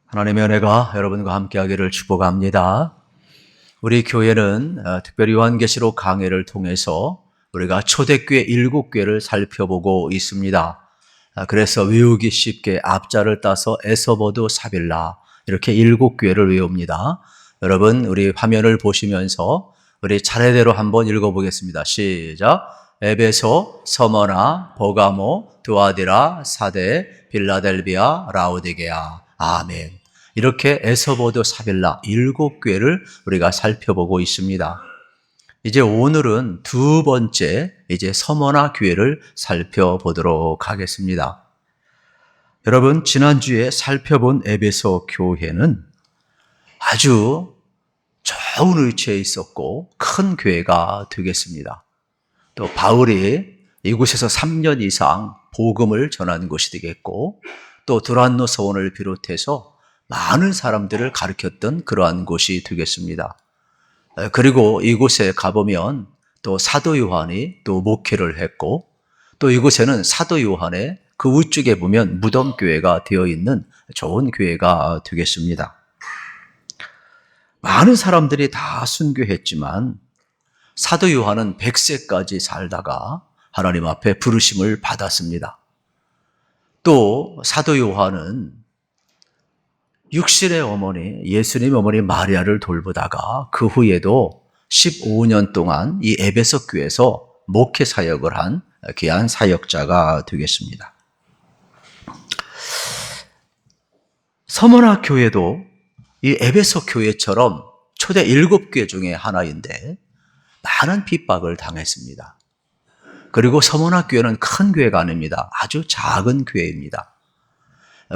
하나님의 은혜가 여러분과 함께하기를 축복합니다. 우리 교회는 특별히 요한계시록 강해를 통해서 우리가 초대교회 7교회를 살펴보고 있습니다. 그래서 외우기 쉽게 앞자를 따서 에서버두 사빌라 이렇게 7교회를 외웁니다. 여러분 우리 화면을 보시면서 우리 차례대로 한번 읽어보겠습니다. 시작. 에베소, 서머나, 버가모, 두아디라, 사데, 빌라델비아, 라오디게아. 아멘. 이렇게 에서버두 사빌라 7교회를 우리가 살펴보고 있습니다. 이제 오늘은 두 번째 서머나 교회를 살펴보도록 하겠습니다. 여러분 지난주에 살펴본 에베소 교회는 아주 좋은 위치에 있었고 큰 교회가 되겠습니다. 또 바울이 이곳에서 3년 이상 복음을 전한 곳이 되겠고 또 두란노 서원을 비롯해서 많은 사람들을 가르쳤던 그러한 곳이 되겠습니다. 그리고 이곳에 가보면 또 사도 요한이 또 목회를 했고 또 이곳에는 사도 요한의 그 우측에 보면 무덤교회가 되어 있는 좋은 교회가 되겠습니다. 많은 사람들이 다 순교했지만 사도 요한은 100세까지 살다가 하나님 앞에 부르심을 받았습니다. 또 사도 요한은 육신의 어머니, 예수님의 어머니 마리아를 돌보다가 그 후에도 15년 동안 이 에베소 교회에서 목회 사역을 한 귀한 사역자가 되겠습니다. 서머나 교회도 이 에베소 교회처럼 초대 7교회 중에 하나인데 많은 핍박을 당했습니다. 그리고 서머나 교회는 큰 교회가 아닙니다. 아주 작은 교회입니다.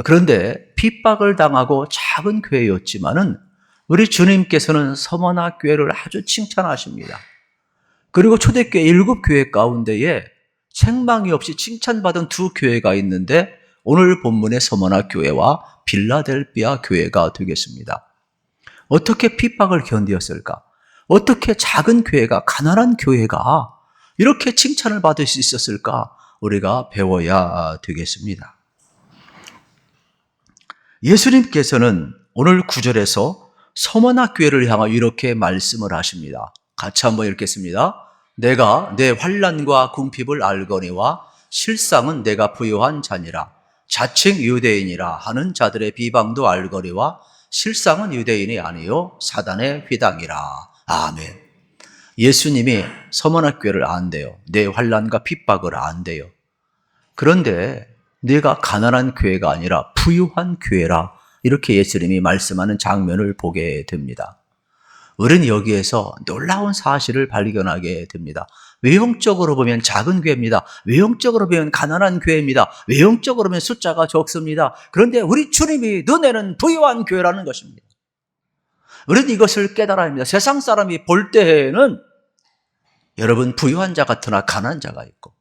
그런데 핍박을 당하고 작은 교회였지만은 우리 주님께서는 서머나 교회를 아주 칭찬하십니다. 그리고 초대교회 7교회 가운데에 책망이 없이 칭찬받은 2교회가 있는데 오늘 본문의 서머나 교회와 빌라델비아 교회가 되겠습니다. 어떻게 핍박을 견디었을까? 어떻게 작은 교회가, 가난한 교회가 이렇게 칭찬을 받을 수 있었을까? 우리가 배워야 되겠습니다. 예수님께서는 오늘 9절에서 서머나 교회를 향하여 이렇게 말씀을 하십니다. 같이 한번 읽겠습니다. 내가 내 환난과 궁핍을 알거니와 실상은 내가 부요한 자니라. 자칭 유대인이라 하는 자들의 비방도 알거니와 실상은 유대인이 아니요 사단의 휘당이라. 아멘. 예수님이 서머나 교회를 안대요. 내 환난과 핍박을 안대요. 그런데 내가 가난한 교회가 아니라 부유한 교회라 이렇게 예수님이 말씀하는 장면을 보게 됩니다. 우리는 여기에서 놀라운 사실을 발견하게 됩니다. 외형적으로 보면 작은 교회입니다. 외형적으로 보면 가난한 교회입니다. 외형적으로 보면 숫자가 적습니다. 그런데 우리 주님이 너네는 부유한 교회라는 것입니다. 우리는 이것을 깨달아야 합니다. 세상 사람이 볼 때에는 여러분 부유한 자 같으나 가난한 자가 있고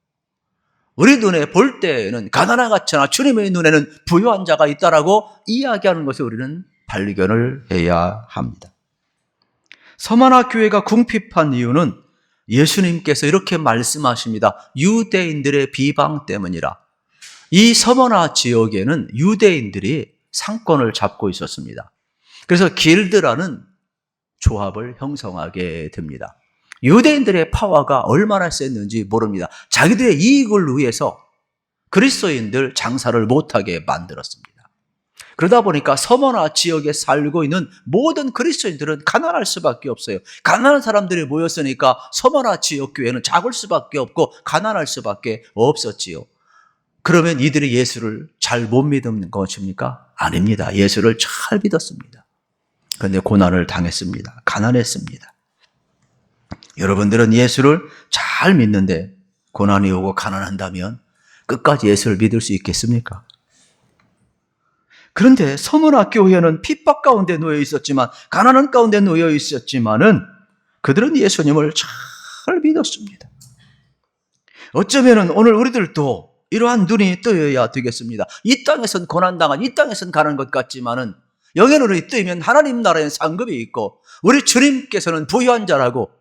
우리 눈에 볼 때에는 가난한 같으나 주님의 눈에는 부유한 자가 있다라고 이야기하는 것을 우리는 발견을 해야 합니다. 서머나 교회가 궁핍한 이유는 예수님께서 이렇게 말씀하십니다. 유대인들의 비방 때문이라. 이 서머나 지역에는 유대인들이 상권을 잡고 있었습니다. 그래서 길드라는 조합을 형성하게 됩니다. 유대인들의 파워가 얼마나 셌는지 모릅니다. 자기들의 이익을 위해서 그리스도인들 장사를 못하게 만들었습니다. 그러다 보니까 서머나 지역에 살고 있는 모든 그리스도인들은 가난할 수밖에 없어요. 가난한 사람들이 모였으니까 서머나 지역 교회는 작을 수밖에 없고 가난할 수밖에 없었지요. 그러면 이들이 예수를 잘 못 믿는 것입니까? 아닙니다. 예수를 잘 믿었습니다. 그런데 고난을 당했습니다. 가난했습니다. 여러분들은 예수를 잘 믿는데 고난이 오고 가난한다면 끝까지 예수를 믿을 수 있겠습니까? 그런데 서머나 교회는 핍박 가운데 놓여 있었지만 가난한 가운데 놓여 있었지만은 그들은 예수님을 잘 믿었습니다. 어쩌면은 오늘 우리들도 이러한 눈이 뜨여야 되겠습니다. 이 땅에선 고난당한, 이 땅에선 가는 것 같지만은 영의 눈이 뜨이면 하나님 나라에 상급이 있고 우리 주님께서는 부유한 자라고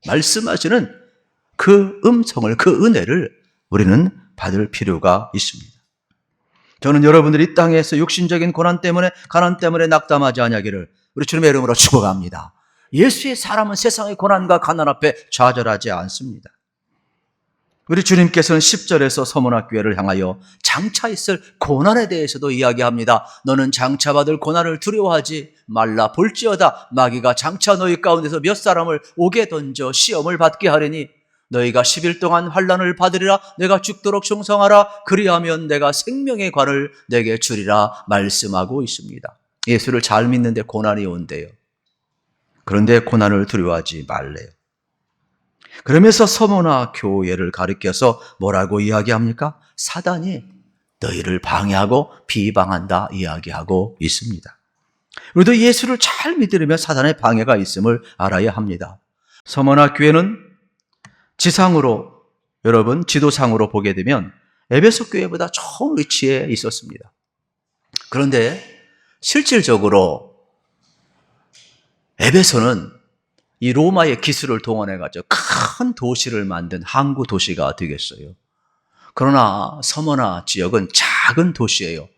말씀하시는 그 음성을, 그 은혜를 우리는 받을 필요가 있습니다. 저는 여러분들이 이 땅에서 육신적인 고난 때문에, 가난 때문에 낙담하지 아니하기를 우리 주님의 이름으로 축복합니다. 예수의 사람은 세상의 고난과 가난 앞에 좌절하지 않습니다. 우리 주님께서는 10절에서 서문학교회를 향하여 장차 있을 고난에 대해서도 이야기합니다. 너는 장차 받을 고난을 두려워하지 말라. 볼지어다 마귀가 장차 너희 가운데서 몇 사람을 옥에 던져 시험을 받게 하리니 너희가 10일 동안 환난을 받으리라. 내가 죽도록 충성하라. 그리하면 내가 생명의 관을 내게 주리라 말씀하고 있습니다. 예수를 잘 믿는데 고난이 온대요. 그런데 고난을 두려워하지 말래요. 그러면서 서머나 교회를 가리켜서 뭐라고 이야기합니까? 사단이 너희를 방해하고 비방한다 이야기하고 있습니다. 우리도 예수를 잘 믿으려면 사단의 방해가 있음을 알아야 합니다. 서머나 교회는 지상으로, 여러분 지도상으로 보게 되면 에베소 교회보다 좋은 위치에 있었습니다. 그런데 실질적으로 에베소는 이 로마의 기술을 동원해가지고 큰 도시를 만든 항구 도시가 되겠어요. 그러나 서머나 지역은 작은 도시예요.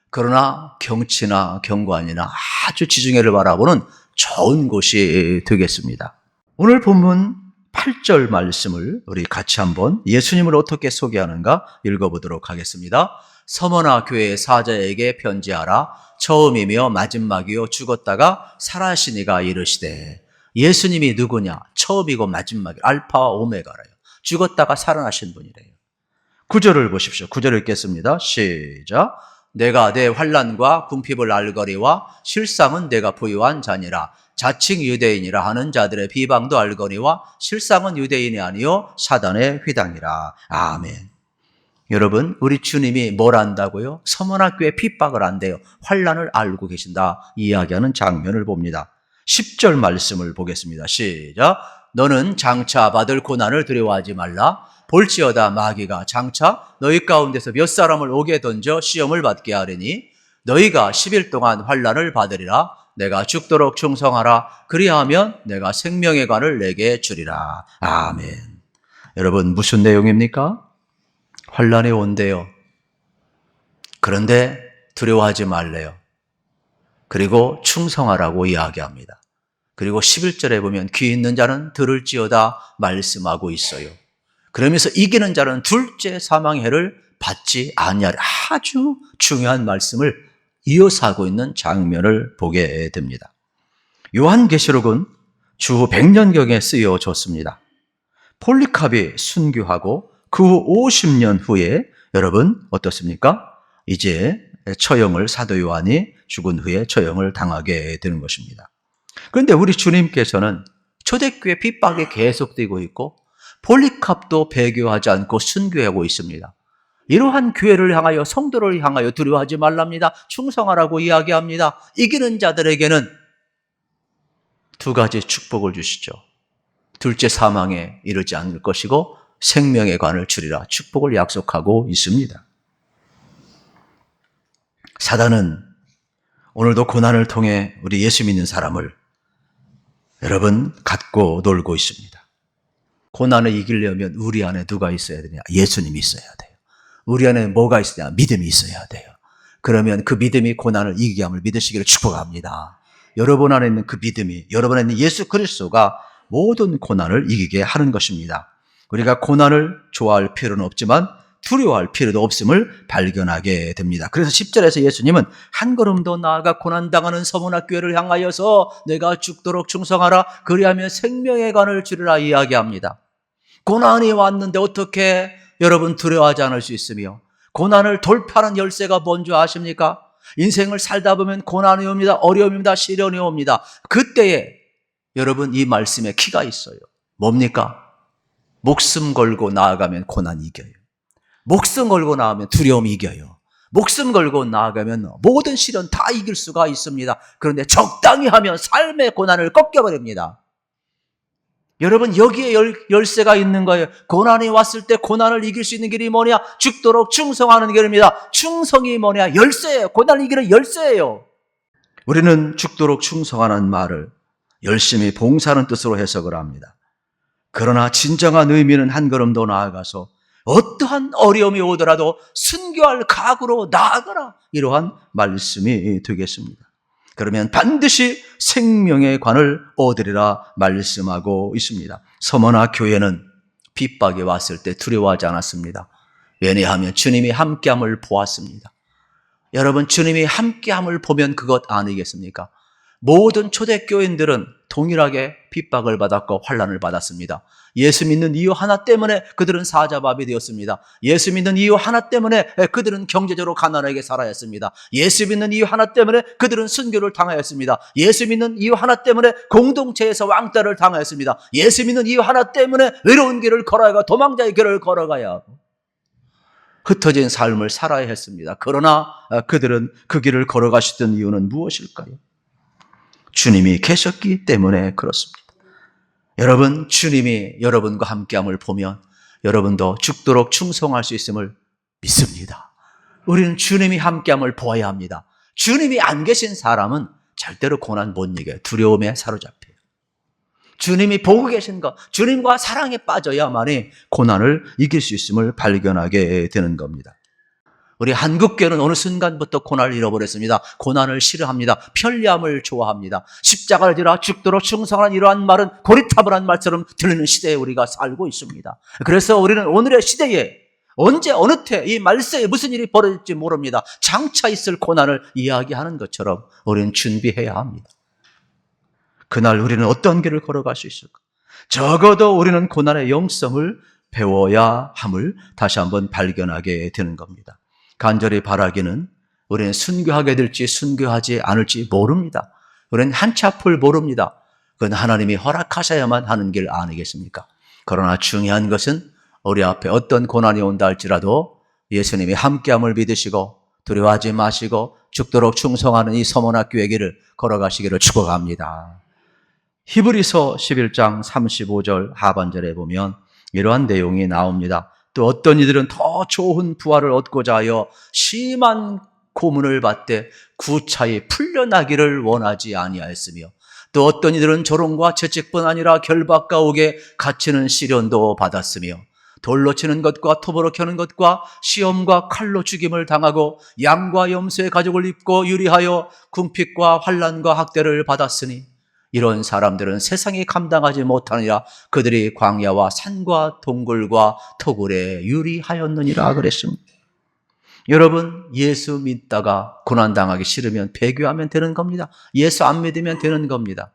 그러나 경치나 경관이나 아주 지중해를 바라보는 좋은 곳이 되겠습니다. 오늘 본문 8절 말씀을 우리 같이 한번 예수님을 어떻게 소개하는가 읽어보도록 하겠습니다. 서머나 교회의 사자에게 편지하라. 처음이며 마지막이요 죽었다가 살아시니가 이르시되. 예수님이 누구냐? 처음이고 마지막이 알파와 오메가래요. 죽었다가 살아나신 분이래요. 9절을 보십시오. 9절 읽겠습니다. 시작. 내가 내 환난과 궁핍을 알거니와 실상은 내가 부유한 자니라. 자칭 유대인이라 하는 자들의 비방도 알거니와 실상은 유대인이 아니요 사단의 휘당이라. 아멘. 여러분, 우리 주님이 뭘 안다고요? 서머나교회 핍박을 안대요. 환난을 알고 계신다 이야기하는 장면을 봅니다. 10절 말씀을 보겠습니다. 시작. 너는 장차 받을 고난을 두려워하지 말라. 볼지어다 마귀가 장차 너희 가운데서 몇 사람을 옥에 던져 시험을 받게 하리니 너희가 10일 동안 환난을 받으리라. 내가 죽도록 충성하라. 그리하면 내가 생명의 관을 내게 주리라. 아멘. 여러분, 무슨 내용입니까? 환난이 온대요. 그런데 두려워하지 말래요. 그리고 충성하라고 이야기합니다. 그리고 11절에 보면 귀 있는 자는 들을지어다 말씀하고 있어요. 그러면서 이기는 자는 둘째 사망의 해를 받지 아니하리. 아주 중요한 말씀을 이어서 하고 있는 장면을 보게 됩니다. 요한계시록은 주후 100년경에 쓰여졌습니다. 폴리캅이 순교하고 그 후 50년 후에 여러분 어떻습니까? 이제 처형을 사도 요한이 죽은 후에 처형을 당하게 되는 것입니다. 그런데 우리 주님께서는 초대교회 핍박이 계속되고 있고 폴리캅도 배교하지 않고 순교하고 있습니다. 이러한 교회를 향하여 성도를 향하여 두려워하지 말랍니다. 충성하라고 이야기합니다. 이기는 자들에게는 두 가지 축복을 주시죠. 둘째 사망에 이르지 않을 것이고 생명의 관을 주리라 축복을 약속하고 있습니다. 사단은 오늘도 고난을 통해 우리 예수 믿는 사람을 여러분 갖고 놀고 있습니다. 고난을 이기려면 우리 안에 누가 있어야 되냐? 예수님이 있어야 돼요. 우리 안에 뭐가 있어야 되냐? 믿음이 있어야 돼요. 그러면 그 믿음이 고난을 이기게 함을 믿으시기를 축복합니다. 여러분 안에 있는 그 믿음이, 여러분 안에 있는 예수 그리스도가 모든 고난을 이기게 하는 것입니다. 우리가 고난을 좋아할 필요는 없지만 두려워할 필요도 없음을 발견하게 됩니다. 그래서 10절에서 예수님은 한 걸음 더 나아가 고난당하는 서문학교회를 향하여서 내가 죽도록 충성하라. 그리하면 생명의 관을 주리라 이야기합니다. 고난이 왔는데 어떻게 여러분 두려워하지 않을 수 있으며 고난을 돌파하는 열쇠가 뭔지 아십니까? 인생을 살다 보면 고난이 옵니다. 어려움입니다. 시련이 옵니다. 그때에 여러분 이 말씀에 키가 있어요. 뭡니까? 목숨 걸고 나아가면 고난이 이겨요. 목숨 걸고 나아가면 두려움이 이겨요. 목숨 걸고 나아가면 모든 시련 다 이길 수가 있습니다. 그런데 적당히 하면 삶의 고난을 꺾여버립니다. 여러분 여기에 열쇠가 있는 거예요. 고난이 왔을 때 고난을 이길 수 있는 길이 뭐냐? 죽도록 충성하는 길입니다. 충성이 뭐냐? 열쇠예요. 고난을 이기는 열쇠예요. 우리는 죽도록 충성하는 말을 열심히 봉사하는 뜻으로 해석을 합니다. 그러나 진정한 의미는 한 걸음 더 나아가서 어떠한 어려움이 오더라도 순교할 각오로 나아가라. 이러한 말씀이 되겠습니다. 그러면 반드시 생명의 관을 얻으리라 말씀하고 있습니다. 서머나 교회는 핍박이 왔을 때 두려워하지 않았습니다. 왜냐하면 주님이 함께함을 보았습니다. 여러분, 주님이 함께함을 보면 그것 아니겠습니까? 모든 초대교인들은 동일하게 핍박을 받았고 환난을 받았습니다. 예수 믿는 이유 하나 때문에 그들은 사자밥이 되었습니다. 예수 믿는 이유 하나 때문에 그들은 경제적으로 가난하게 살아야 했습니다. 예수 믿는 이유 하나 때문에 그들은 순교를 당하였습니다. 예수 믿는 이유 하나 때문에 공동체에서 왕따를 당하였습니다. 예수 믿는 이유 하나 때문에 외로운 길을 걸어야, 도망자의 길을 걸어가야 하고 흩어진 삶을 살아야 했습니다. 그러나 그들은 그 길을 걸어가시던 이유는 무엇일까요? 주님이 계셨기 때문에 그렇습니다. 여러분, 주님이 여러분과 함께함을 보면 여러분도 죽도록 충성할 수 있음을 믿습니다. 우리는 주님이 함께함을 보아야 합니다. 주님이 안 계신 사람은 절대로 고난 못 이겨요. 두려움에 사로잡혀요. 주님이 보고 계신 것, 주님과 사랑에 빠져야만이 고난을 이길 수 있음을 발견하게 되는 겁니다. 우리 한국교회는 어느 순간부터 고난을 잃어버렸습니다. 고난을 싫어합니다. 편리함을 좋아합니다. 십자가를 지라 죽도록 충성하는 이러한 말은 고리타분한 말처럼 들리는 시대에 우리가 살고 있습니다. 그래서 우리는 오늘의 시대에 언제 어느 때 이 말세에 무슨 일이 벌어질지 모릅니다. 장차 있을 고난을 이야기하는 것처럼 우리는 준비해야 합니다. 그날 우리는 어떤 길을 걸어갈 수 있을까? 적어도 우리는 고난의 영성을 배워야 함을 다시 한번 발견하게 되는 겁니다. 간절히 바라기는 우리는 순교하게 될지 순교하지 않을지 모릅니다. 우리는 한치 앞을 모릅니다. 그건 하나님이 허락하셔야만 하는 길 아니겠습니까? 그러나 중요한 것은 우리 앞에 어떤 고난이 온다 할지라도 예수님이 함께함을 믿으시고 두려워하지 마시고 죽도록 충성하는 이 서문학교의 길을 걸어가시기를 축복합니다. 히브리서 11장 35절 하반절에 보면 이러한 내용이 나옵니다. 또 어떤 이들은 더 좋은 부활을 얻고자 하여 심한 고문을 받되 구차히 풀려나기를 원하지 아니하였으며 또 어떤 이들은 조롱과 채찍뿐 아니라 결박과 옥에 갇히는 시련도 받았으며 돌로 치는 것과 톱으로 켜는 것과 시험과 칼로 죽임을 당하고 양과 염소의 가죽을 입고 유리하여 궁핍과 환난과 학대를 받았으니 이런 사람들은 세상이 감당하지 못하느라 그들이 광야와 산과 동굴과 토굴에 유리하였느니라 그랬습니다. 여러분, 예수 믿다가 고난당하기 싫으면 배교하면 되는 겁니다. 예수 안 믿으면 되는 겁니다.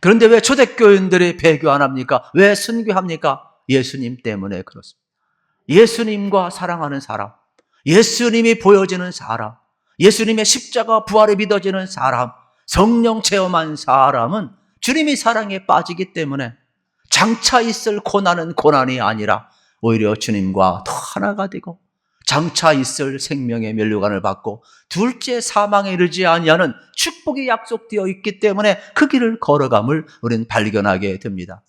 그런데 왜 초대교인들이 배교 안 합니까? 왜 순교합니까? 예수님 때문에 그렇습니다. 예수님과 사랑하는 사람, 예수님이 보여지는 사람, 예수님의 십자가 부활이 믿어지는 사람, 성령 체험한 사람은 주님이 사랑에 빠지기 때문에 장차 있을 고난은 고난이 아니라 오히려 주님과 더 하나가 되고 장차 있을 생명의 면류관을 받고 둘째 사망에 이르지 아니하는 축복이 약속되어 있기 때문에 그 길을 걸어감을 우리는 발견하게 됩니다.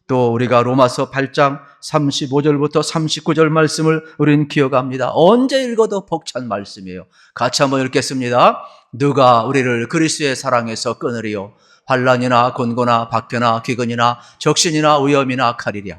또 우리가 로마서 8장 35절부터 39절 말씀을 우리는 기억합니다. 언제 읽어도 벅찬 말씀이에요. 같이 한번 읽겠습니다. 누가 우리를 그리스도의 사랑에서 끊으리요? 환난이나 곤고나 박해나 기근이나 적신이나 위험이나 칼이랴.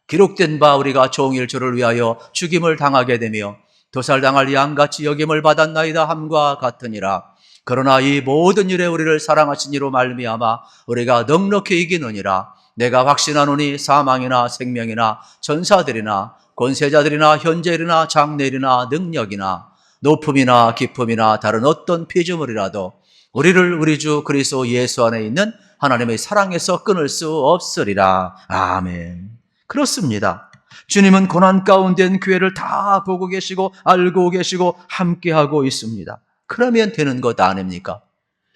기록된 바 우리가 종일 주를 위하여 죽임을 당하게 되며 도살당할 양같이 여김을 받았나이다 함과 같으니라. 그러나 이 모든 일에 우리를 사랑하신 이로 말미암아 우리가 넉넉히 이기느니라. 내가 확신하노니 사망이나 생명이나 전사들이나 권세자들이나 현재일이나 장래일이나 능력이나 높음이나 깊음이나 다른 어떤 피조물이라도 우리를 우리 주 그리스도 예수 안에 있는 하나님의 사랑에서 끊을 수 없으리라. 아멘. 그렇습니다. 주님은 고난 가운데 있는 교회를 다 보고 계시고 알고 계시고 함께하고 있습니다. 그러면 되는 것 아닙니까?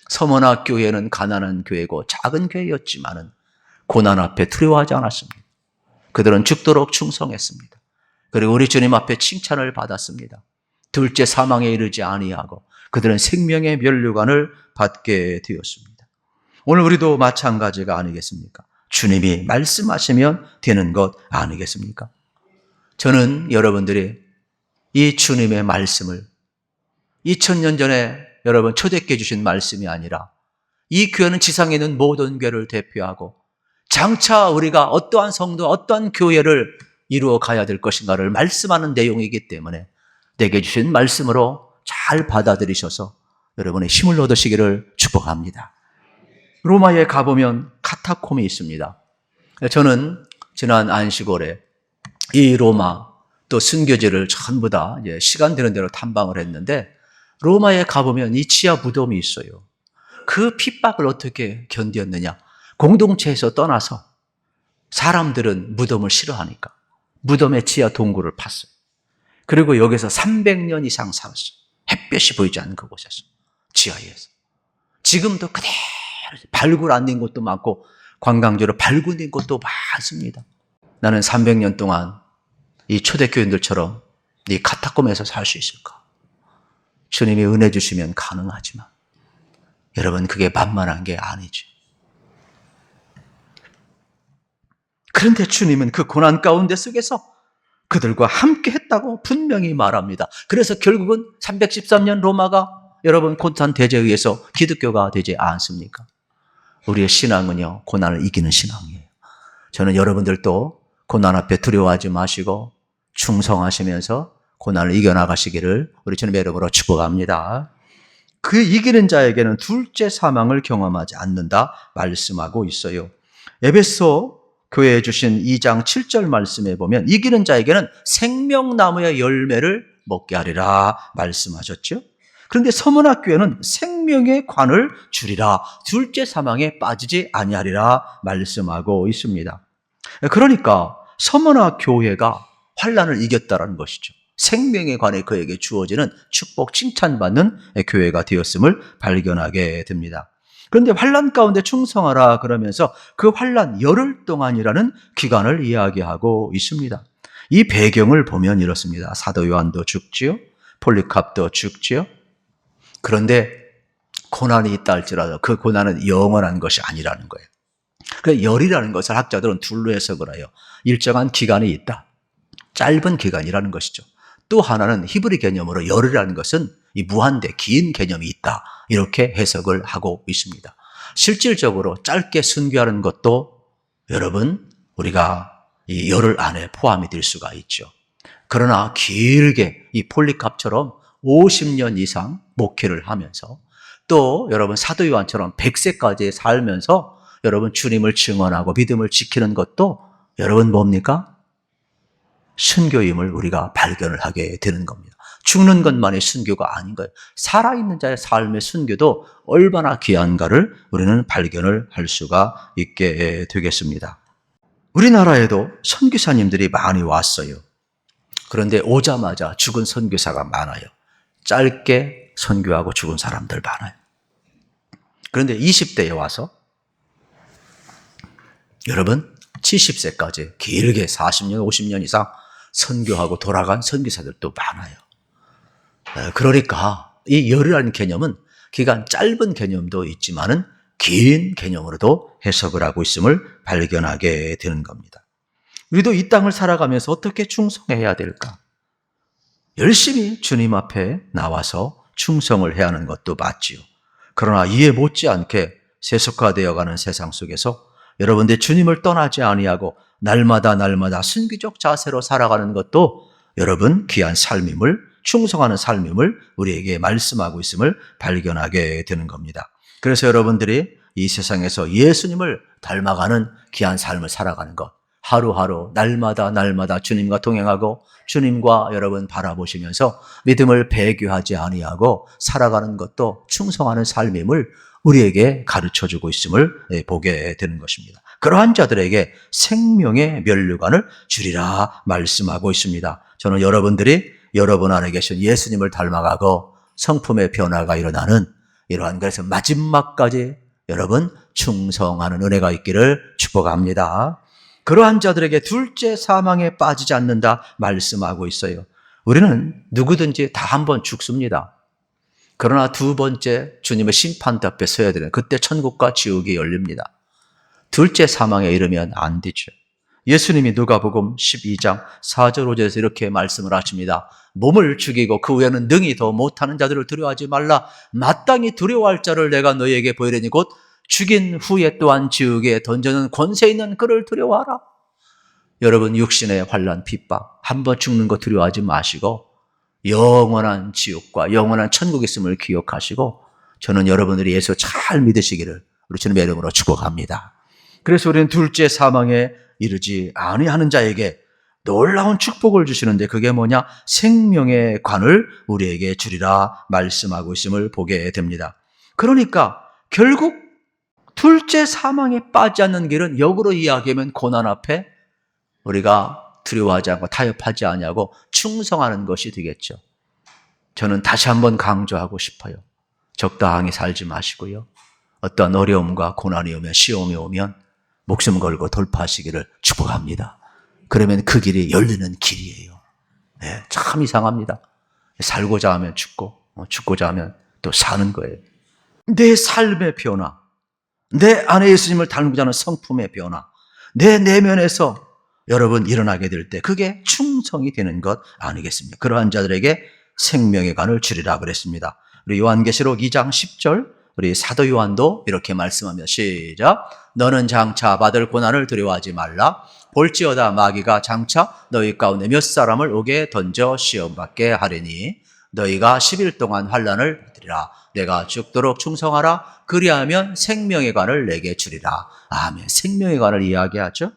서머나 교회는 가난한 교회고 작은 교회였지만은 고난 앞에 두려워하지 않았습니다. 그들은 죽도록 충성했습니다. 그리고 우리 주님 앞에 칭찬을 받았습니다. 둘째 사망에 이르지 아니하고 그들은 생명의 면류관을 받게 되었습니다. 오늘 우리도 마찬가지가 아니겠습니까? 주님이 말씀하시면 되는 것 아니겠습니까? 저는 여러분들이 이 주님의 말씀을 2000년 전에 여러분 초대교회 주신 말씀이 아니라 이 교회는 지상에 있는 모든 교회를 대표하고 장차 우리가 어떠한 성도, 어떠한 교회를 이루어 가야 될 것인가를 말씀하는 내용이기 때문에 내게 주신 말씀으로 잘 받아들이셔서 여러분의 힘을 얻으시기를 축복합니다. 로마에 가보면 카타콤이 있습니다. 저는 지난 안식월에 이 로마 또 순교지를 전부 다 시간 되는 대로 탐방을 했는데 로마에 가보면 이 지하 무덤이 있어요. 그 핍박을 어떻게 견뎠느냐? 공동체에서 떠나서 사람들은 무덤을 싫어하니까 무덤의 지하 동굴을 팠어요. 그리고 여기서 300년 이상 살았어요. 햇볕이 보이지 않는 그곳에서, 지하에서. 지금도 그대로 발굴 안 된 곳도 많고 관광지로 발굴된 곳도 많습니다. 나는 300년 동안 이 초대교인들처럼 이 카타콤에서 살 수 있을까? 주님이 은혜 주시면 가능하지만 여러분 그게 만만한 게 아니죠. 그런데 주님은 그 고난 가운데 속에서 그들과 함께 했다고 분명히 말합니다. 그래서 결국은 313년 로마가 여러분 콘스탄 대제에 의해서 기독교가 되지 않습니까? 우리의 신앙은요, 고난을 이기는 신앙이에요. 저는 여러분들도 고난 앞에 두려워하지 마시고 충성하시면서 고난을 이겨나가시기를 우리 주님의 이름으로 축복합니다. 그 이기는 자에게는 둘째 사망을 경험하지 않는다 말씀하고 있어요. 에베소 교회에 주신 2장 7절 말씀에 보면 이기는 자에게는 생명나무의 열매를 먹게 하리라 말씀하셨죠. 그런데 서문학교에는 생명의 관을 주리라, 둘째 사망에 빠지지 아니하리라 말씀하고 있습니다. 그러니까 서문학교회가 환난을 이겼다라는 것이죠. 생명의 관에 그에게 주어지는 축복, 칭찬받는 교회가 되었음을 발견하게 됩니다. 그런데 환난 가운데 충성하라 그러면서 그 환난 열흘 동안이라는 기간을 이야기하고 있습니다. 이 배경을 보면 이렇습니다. 사도 요한도 죽지요, 폴리캅도 죽지요. 그런데 고난이 있다 할지라도 그 고난은 영원한 것이 아니라는 거예요. 그 열이라는 것을 학자들은 둘로 해석을 해요. 일정한 기간이 있다, 짧은 기간이라는 것이죠. 또 하나는 히브리 개념으로 열이라는 것은 이 무한대 긴 개념이 있다, 이렇게 해석을 하고 있습니다. 실질적으로 짧게 순교하는 것도 여러분 우리가 이 열흘 안에 포함이 될 수가 있죠. 그러나 길게 이 폴리캅처럼 50년 이상 목회를 하면서 또 여러분 사도 요한처럼 100세까지 살면서 여러분 주님을 증언하고 믿음을 지키는 것도 여러분 뭡니까? 순교임을 우리가 발견을 하게 되는 겁니다. 죽는 것만이 순교가 아닌 거예요. 살아있는 자의 삶의 순교도 얼마나 귀한가를 우리는 발견을 할 수가 있게 되겠습니다. 우리나라에도 선교사님들이 많이 왔어요. 그런데 오자마자 죽은 선교사가 많아요. 짧게 선교하고 죽은 사람들 많아요. 그런데 20대에 와서 여러분 70세까지 길게 40년, 50년 이상 선교하고 돌아간 선교사들도 많아요. 그러니까 이 열이라는 개념은 기간 짧은 개념도 있지만은 긴 개념으로도 해석을 하고 있음을 발견하게 되는 겁니다. 우리도 이 땅을 살아가면서 어떻게 충성해야 될까? 열심히 주님 앞에 나와서 충성을 해야 하는 것도 맞지요. 그러나 이에 못지않게 세속화되어가는 세상 속에서 여러분들 주님을 떠나지 아니하고 날마다 순기적 자세로 살아가는 것도 여러분 귀한 삶임을, 충성하는 삶임을 우리에게 말씀하고 있음을 발견하게 되는 겁니다. 그래서 여러분들이 이 세상에서 예수님을 닮아가는 귀한 삶을 살아가는 것, 하루하루 날마다 주님과 동행하고 주님과 여러분 바라보시면서 믿음을 배교하지 아니하고 살아가는 것도 충성하는 삶임을 우리에게 가르쳐주고 있음을 보게 되는 것입니다. 그러한 자들에게 생명의 면류관을 주리라 말씀하고 있습니다. 저는 여러분들이 여러분 안에 계신 예수님을 닮아가고 성품의 변화가 일어나는 이러한 것에서 마지막까지 여러분 충성하는 은혜가 있기를 축복합니다. 그러한 자들에게 둘째 사망에 빠지지 않는다 말씀하고 있어요. 우리는 누구든지 다 한 번 죽습니다. 그러나 두 번째 주님의 심판대 앞에 서야 되는, 그때 천국과 지옥이 열립니다. 둘째 사망에 이르면 안 되죠. 예수님이 누가복음 12장 4절 5절에서 이렇게 말씀을 하십니다. 몸을 죽이고 그 후에는 능히 더 못하는 자들을 두려워하지 말라. 마땅히 두려워할 자를 내가 너희에게 보이려니 곧 죽인 후에 또한 지옥에 던져는 권세 있는 그를 두려워하라. 여러분 육신의 환난 핍박 한번 죽는 거 두려워하지 마시고 영원한 지옥과 영원한 천국에 있음을 기억하시고 저는 여러분들이 예수 잘 믿으시기를 우리 주님의 이름으로 축복합니다. 그래서 우리는 둘째 사망에 이르지 아니하는 자에게 놀라운 축복을 주시는데 그게 뭐냐? 생명의 관을 우리에게 주리라 말씀하고 있음을 보게 됩니다. 그러니까 결국 둘째 사망에 빠지지 않는 길은 역으로 이야기하면 고난 앞에 우리가 두려워하지 않고 타협하지 아니하고 충성하는 것이 되겠죠. 저는 다시 한번 강조하고 싶어요. 적당히 살지 마시고요. 어떤 어려움과 고난이 오면 시험이 오면 목숨 걸고 돌파하시기를 축복합니다. 그러면 그 길이 열리는 길이에요. 네, 참 이상합니다. 살고자 하면 죽고 죽고자 하면 또 사는 거예요. 내 삶의 변화, 내 안에 예수님을 닮고자 하는 성품의 변화, 내 내면에서 여러분 일어나게 될 때 그게 충성이 되는 것 아니겠습니까? 그러한 자들에게 생명의 관을 주리라 그랬습니다. 우리 요한계시록 2장 10절 우리 사도 요한도 이렇게 말씀합니다. 시작. 너는 장차 받을 고난을 두려워하지 말라. 볼지어다 마귀가 장차 너희 가운데 몇 사람을 옥에 던져 시험받게 하리니 너희가 10일 동안 환난을 받으리라. 내가 죽도록 충성하라. 그리하면 생명의 관을 내게 주리라. 아멘. 생명의 관을 이야기하죠.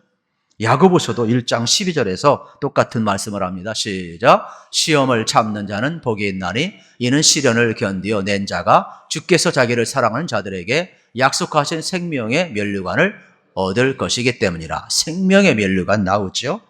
야고보서도 1장 12절에서 똑같은 말씀을 합니다. 시작. 시험을 참는 자는 복이 있나니 이는 시련을 견디어 낸 자가 주께서 자기를 사랑하는 자들에게 약속하신 생명의 면류관을 얻을 것이기 때문이라. 생명의 면류관 나오죠.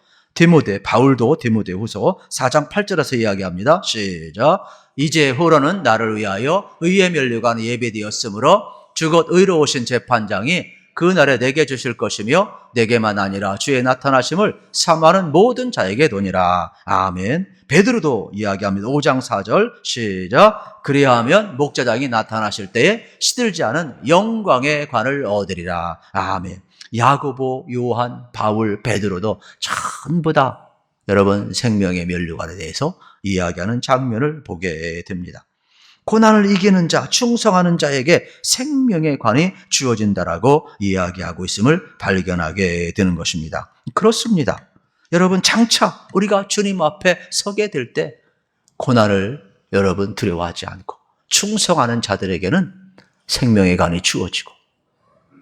바울도 디모데후서 4장 8절에서 이야기합니다. 시작. 이제 후로는 나를 위하여 의의 면류관 예비되었으므로 주곧 의로우신 재판장이 그 날에 내게 주실 것이며 내게만 아니라 주의 나타나심을 사모하는 모든 자에게 도니라. 아멘. 베드로도 이야기합니다. 5장 4절 시작. 그리하면 목자장이 나타나실 때에 시들지 않은 영광의 관을 얻으리라. 아멘. 야고보, 요한, 바울, 베드로도 전부 다 여러분 생명의 면류관에 대해서 이야기하는 장면을 보게 됩니다. 고난을 이기는 자, 충성하는 자에게 생명의 관이 주어진다라고 이야기하고 있음을 발견하게 되는 것입니다. 그렇습니다. 여러분 장차 우리가 주님 앞에 서게 될 때 고난을 여러분 두려워하지 않고 충성하는 자들에게는 생명의 관이 주어지고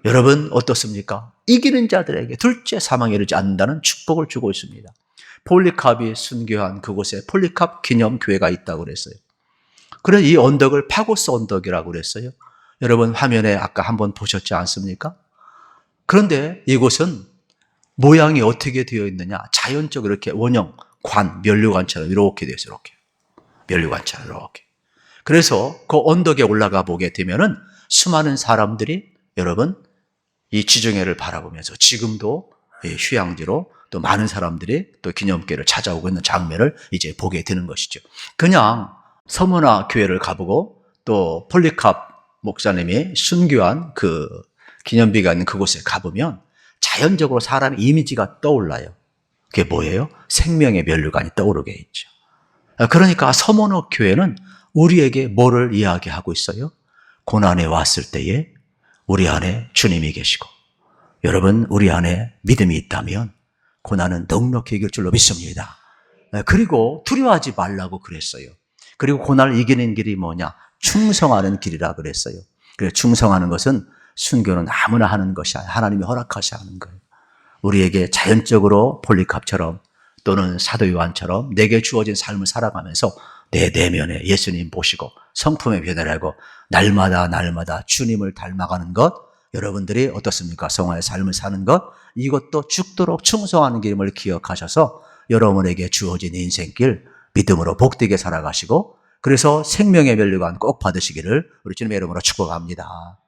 여러분 어떻습니까? 이기는 자들에게 둘째 사망에 이르지 않는다는 축복을 주고 있습니다. 폴리캅이 순교한 그곳에 폴리캅 기념교회가 있다고 그랬어요. 그래서 이 언덕을 파고스 언덕이라고 그랬어요. 여러분 화면에 아까 한번 보셨지 않습니까? 그런데 이곳은 모양이 어떻게 되어 있느냐? 자연적으로 이렇게 원형, 면류관처럼 이렇게 되어 있어요. 이렇게. 면류관처럼 이렇게. 그래서 그 언덕에 올라가 보게 되면은 수많은 사람들이 여러분 이 지중해를 바라보면서 지금도 휴양지로 또 많은 사람들이 또 기념교회를 찾아오고 있는 장면을 이제 보게 되는 것이죠. 그냥 서머나 교회를 가보고 또 폴리캅 목사님이 순교한 그 기념비가 있는 그곳에 가보면 자연적으로 사람의 이미지가 떠올라요. 그게 뭐예요? 생명의 면류관이 떠오르게 있죠. 그러니까 서머나 교회는 우리에게 뭐를 이야기하고 있어요? 고난에 왔을 때에 우리 안에 주님이 계시고 여러분 우리 안에 믿음이 있다면 고난은 넉넉히 이길 줄로 믿습니다. 그리고 두려워하지 말라고 그랬어요. 그리고 고난을 이기는 길이 뭐냐? 충성하는 길이라 그랬어요. 그래서 충성하는 것은 순교는 아무나 하는 것이 아니라 하나님이 허락하셔야 하는 거예요. 우리에게 자연적으로 폴리캅처럼 또는 사도 요한처럼 내게 주어진 삶을 살아가면서 내 내면에 예수님 보시고 성품의 변화를 하고 날마다 주님을 닮아가는 것, 여러분들이 어떻습니까? 성화의 삶을 사는 것, 이것도 죽도록 충성하는 길임을 기억하셔서 여러분에게 주어진 인생길 믿음으로 복되게 살아가시고 그래서 생명의 면류관 꼭 받으시기를 우리 주님의 이름으로 축복합니다.